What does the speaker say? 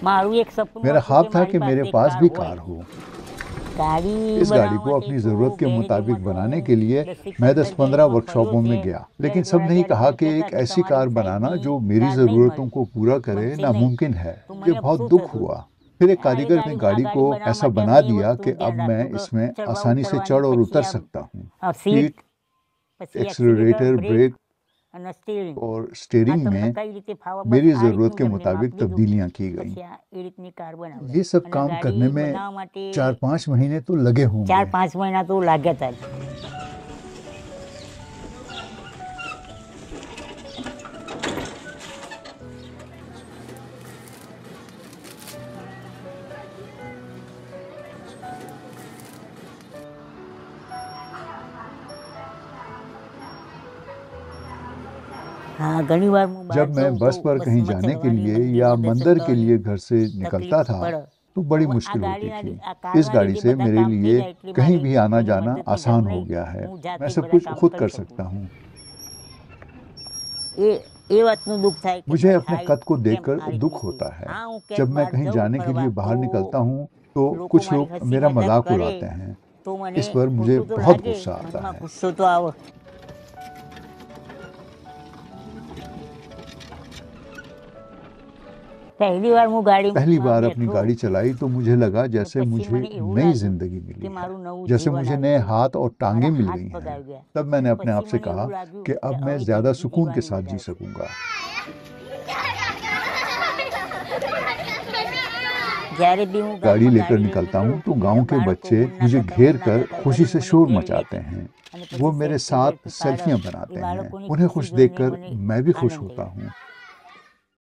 मेरा ख्वाब था कि मेरे पास भी कार हो। इस गाड़ी को अपनी ज़रूरत के मुताबिक बनाने के लिए मैं 10-15 वर्कशॉपों में गया, लेकिन सब ने ही कहा कि एक ऐसी कार बनाना जो मेरी ज़रूरतों को पूरा करे नामुमकिन है। मुझे बहुत दुख हुआ। फिर एक कारीगर ने गाड़ी को ऐसा बना दिया कि अब मैं इसमें आसानी से चढ़ और उतर सकता हूँ। सीट, एक्सीलरेटर, ब्रेक और स्टीयरिंग में मेरी ज़रूरत के मुताबिक तब्दीलियां की गई। ये सब काम करने में 4-5 महीने तो लगे होंगे। 4-5 महीना तो लागे था। हाँ, घनी बार जब मैं बस पर कहीं जाने के लिए या मंदिर के लिए घर से निकलता था तो बड़ी मुश्किल होती थी। इस गाड़ी से मेरे लिए कहीं भी आना जाना आसान हो गया है। मैं सब कुछ खुद कर सकता हूँ। मुझे अपने कद को देखकर दुख होता है। जब मैं कहीं जाने के लिए बाहर निकलता हूँ तो कुछ लोग मेरा मजाक उड़ाते हैं। इस पर मुझे बहुत गुस्सा आता है। पहली बार अपनी गाड़ी चलाई तो मुझे लगा जैसे मुझे नई जिंदगी मिली है, जैसे मुझे नए हाथ और टांगे मिल गई हैं। तब मैंने अपने आप से कहा कि अब मैं ज्यादा सुकून के साथ जी सकूंगा। गाड़ी लेकर निकलता हूँ तो गांव के बच्चे मुझे घेर कर खुशी से शोर मचाते हैं। वो मेरे साथ सेल्फियां बनाते हैं। उन्हें खुश देखकर मैं भी खुश होता हूँ।